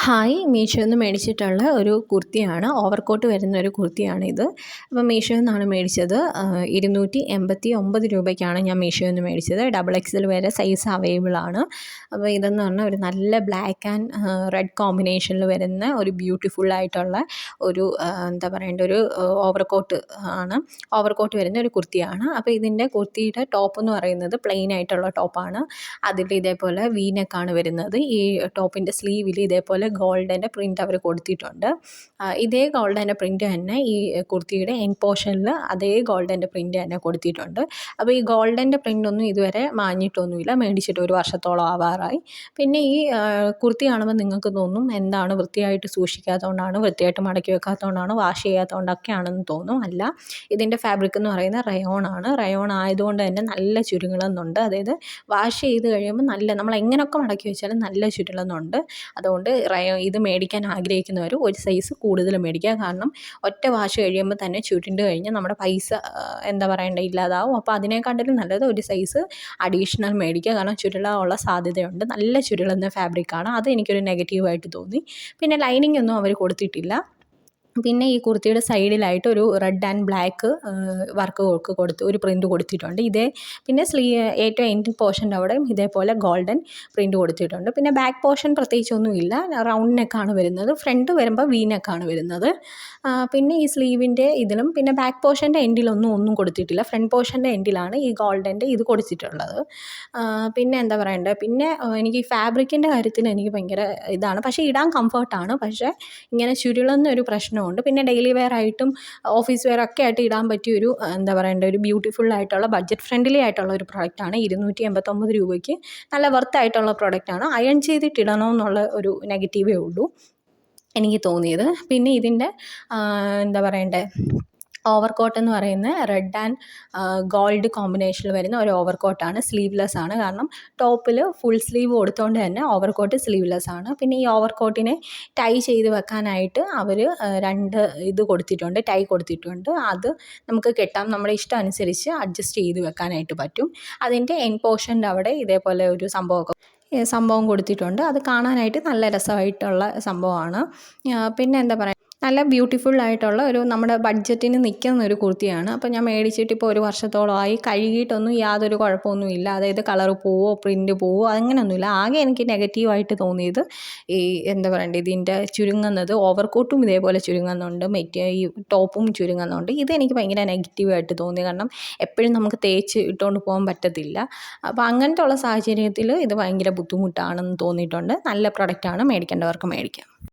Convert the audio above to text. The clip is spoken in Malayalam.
ഹായ്, മീഷോയിൽ നിന്ന് മേടിച്ചിട്ടുള്ള ഒരു കുർത്തിയാണ്. ഓവർകോട്ട് വരുന്ന ഒരു കുർത്തിയാണിത്. അപ്പോൾ മീഷോയിൽ നിന്നാണ് മേടിച്ചത്. 289 രൂപയ്ക്കാണ് ഞാൻ മീഷോയിൽ നിന്ന് മേടിച്ചത്. XXL വരെ സൈസ് അവൈലബിൾ ആണ്. അപ്പോൾ ഇതെന്ന് പറഞ്ഞാൽ ഒരു നല്ല ബ്ലാക്ക് ആൻഡ് റെഡ് കോമ്പിനേഷനിൽ വരുന്ന ഒരു ബ്യൂട്ടിഫുൾ ആയിട്ടുള്ള ഒരു എന്താ പറയേണ്ട ഒരു ഓവർകോട്ട് ആണ്. ഓവർകോട്ട് വരുന്ന ഒരു കുർത്തിയാണ്. അപ്പോൾ ഇതിൻ്റെ കുർത്തിയുടെ ടോപ്പ് എന്ന് പറയുന്നത് പ്ലെയിൻ ആയിട്ടുള്ള ടോപ്പാണ്. അതിൽ ഇതേപോലെ വി നെക്കാണ് വരുന്നത്. ഈ ടോപ്പിൻ്റെ സ്ലീവിൽ ഇതേപോലെ ഗോൾഡിൻ്റെ പ്രിൻ്റ് അവർ കൊടുത്തിട്ടുണ്ട്. ഇതേ ഗോൾഡിൻ്റെ പ്രിൻ്റ് തന്നെ ഈ കുർത്തിയുടെ എൻ പോർഷനിൽ അതേ ഗോൾഡിൻ്റെ പ്രിൻ്റ് തന്നെ കൊടുത്തിട്ടുണ്ട്. അപ്പോൾ ഈ ഗോൾഡിൻ്റെ പ്രിൻ്റൊന്നും ഇതുവരെ മാഞ്ഞിട്ടൊന്നുമില്ല. മേടിച്ചിട്ട് ഒരു വർഷത്തോളം ആവാറായി. പിന്നെ ഈ കുർത്തി കാണുമ്പോൾ നിങ്ങൾക്ക് തോന്നും എന്താണ് വൃത്തിയായിട്ട് സൂക്ഷിക്കാത്തതുകൊണ്ടാണ്, വൃത്തിയായിട്ട് മടക്കി വെക്കാത്തതുകൊണ്ടാണ്, വാഷ് ചെയ്യാത്തതുകൊണ്ടൊക്കെയാണെന്ന് തോന്നും. അല്ല, ഇതിൻ്റെ ഫാബ്രിക് എന്ന് പറയുന്നത് റയോൺ ആണ്. റയോൺ ആയതുകൊണ്ട് തന്നെ നല്ല ചുരുങ്ങുന്നുണ്ട്. അതായത് വാഷ് ചെയ്ത് കഴിയുമ്പോൾ നല്ല, നമ്മൾ എങ്ങനെയൊക്കെ മടക്കി വെച്ചാലും നല്ല ചുരുളുന്നുണ്ട്. അതുകൊണ്ട് ഇത് മേടിക്കാൻ ആഗ്രഹിക്കുന്നവർ ഒരു സൈസ് കൂടുതൽ മേടിക്കുക. കാരണം ഒറ്റ വാഷ് കഴിയുമ്പോൾ തന്നെ ചുരുണ്ട് കഴിഞ്ഞാൽ നമ്മുടെ പൈസ എന്താ പറയണ്ടേ ഇല്ലാതാവും. അപ്പോൾ അതിനെക്കാട്ടിലും നല്ലത് ഒരു സൈസ് അഡീഷണൽ മേടിക്കുക. കാരണം ചുരുളാനുള്ള സാധ്യതയുണ്ട്. നല്ല ചുരുളുന്ന ഫാബ്രിക്കാണ്. അത് എനിക്കൊരു നെഗറ്റീവായിട്ട് തോന്നി. പിന്നെ ലൈനിങ് ഒന്നും അവർ കൊടുത്തിട്ടില്ല. പിന്നെ ഈ കുർത്തിയുടെ സൈഡിലായിട്ട് ഒരു റെഡ് ആൻഡ് ബ്ലാക്ക് വർക്ക് കൊടുത്ത് ഒരു പ്രിൻ്റ് കൊടുത്തിട്ടുണ്ട്. പിന്നെ ഏറ്റവും എൻഡ് പോർഷൻ്റെ അവിടെയും ഇതേപോലെ ഗോൾഡൻ പ്രിൻ്റ് കൊടുത്തിട്ടുണ്ട്. പിന്നെ ബാക്ക് പോർഷൻ പ്രത്യേകിച്ചൊന്നുമില്ല. റൗണ്ട് നെക്കാണ് വരുന്നത്. ഫ്രണ്ട് വരുമ്പോൾ വി നെക്കാണ് വരുന്നത്. പിന്നെ ഈ സ്ലീവിൻ്റെ ഇതിലും പിന്നെ ബാക്ക് പോർഷൻ്റെ ഒന്നും കൊടുത്തിട്ടില്ല. ഫ്രണ്ട് പോർഷൻ്റെ എൻഡിലാണ് ഈ ഗോൾഡൻ്റെ ഇത് കൊടുത്തിട്ടുള്ളത്. പിന്നെ എന്താ പറയണ്ടേ, പിന്നെ എനിക്ക് ഈ ഫാബ്രിക്കിൻ്റെ കാര്യത്തിൽ എനിക്ക് ഭയങ്കര ഇതാണ്. പക്ഷേ ഇടാൻ കംഫർട്ടാണ്. പക്ഷേ ഇങ്ങനെ ചുരുളുന്ന ഒരു പ്രശ്നം ഉണ്ട്. പിന്നെ ഡെയിലി വെയർ ആയിട്ടും ഓഫീസ് വെയർ ഒക്കെ ആയിട്ട് ഇടാൻ പറ്റിയൊരു എന്താ പറയേണ്ട ഒരു ബ്യൂട്ടിഫുൾ ആയിട്ടുള്ള ബഡ്ജറ്റ് ഫ്രണ്ട്ലി ആയിട്ടുള്ള ഒരു പ്രൊഡക്റ്റാണ്. 289 രൂപയ്ക്ക് നല്ല വർത്തായിട്ടുള്ള പ്രൊഡക്റ്റാണ്. അയൺ ചെയ്തിട്ടിടണമെന്നുള്ള ഒരു നെഗറ്റീവേ ഉള്ളൂ എനിക്ക് തോന്നിയത്. പിന്നെ ഇതിൻ്റെ എന്താ പറയണ്ടേ ഓവർകോട്ട് എന്ന് പറയുന്നത് റെഡ് ആൻഡ് ഗോൾഡ് കോമ്പിനേഷനിൽ വരുന്ന ഒരു ഓവർകോട്ടാണ്. സ്ലീവ്ലെസ് ആണ്. കാരണം ടോപ്പിൽ ഫുൾ സ്ലീവ് കൊടുത്തുകൊണ്ട് തന്നെ ഓവർകോട്ട് സ്ലീവ്ലെസ് ആണ്. പിന്നെ ഈ ഓവർകോട്ടിനെ ടൈ ചെയ്ത് വെക്കാനായിട്ട് അവർ 2 ഇത് കൊടുത്തിട്ടുണ്ട്, ടൈ കൊടുത്തിട്ടുണ്ട്. അത് നമുക്ക് കെട്ടാം, നമ്മുടെ ഇഷ്ടം അനുസരിച്ച് അഡ്ജസ്റ്റ് ചെയ്ത് വെക്കാനായിട്ട് പറ്റും. അതിൻ്റെ എൻ പോർഷൻ്റെ അവിടെ ഇതേപോലെ ഒരു സംഭവം കൊടുത്തിട്ടുണ്ട്. അത് കാണാനായിട്ട് നല്ല രസമായിട്ടുള്ള സംഭവമാണ്. പിന്നെ എന്താ പറയുക, നല്ല ബ്യൂട്ടിഫുൾ ആയിട്ടുള്ള ഒരു നമ്മുടെ ബഡ്ജറ്റിന് നിൽക്കുന്ന ഒരു കുർത്തിയാണ്. അപ്പോൾ ഞാൻ മേടിച്ചിട്ട് ഇപ്പോൾ ഒരു വർഷത്തോളമായി. കഴുകിയിട്ടൊന്നും യാതൊരു കുഴപ്പമൊന്നുമില്ല. അതായത് കളർ പോവോ പ്രിൻ്റ് പോവോ അങ്ങനെയൊന്നുമില്ല. ആകെ എനിക്ക് നെഗറ്റീവായിട്ട് തോന്നിയത് ഈ എന്താ പറയണ്ടേ, ഇതിൻ്റെ ചുരുങ്ങുന്നത്. ഓവർകോട്ടും ഇതേപോലെ ചുരുങ്ങുന്നുണ്ട്, ഈ ടോപ്പും ചുരുങ്ങുന്നുണ്ട്. ഇതെനിക്ക് ഭയങ്കര നെഗറ്റീവായിട്ട് തോന്നി. കാരണം എപ്പോഴും നമുക്ക് തേച്ച് ഇട്ടുകൊണ്ട് പോകാൻ പറ്റത്തില്ല. അപ്പോൾ അങ്ങനത്തെ ഉള്ള സാഹചര്യത്തിൽ ഇത് ഭയങ്കര ബുദ്ധിമുട്ടാണെന്ന് തോന്നിയിട്ടുണ്ട്. നല്ല പ്രൊഡക്റ്റാണ്, മേടിക്കേണ്ടവർക്ക് മേടിക്കാം.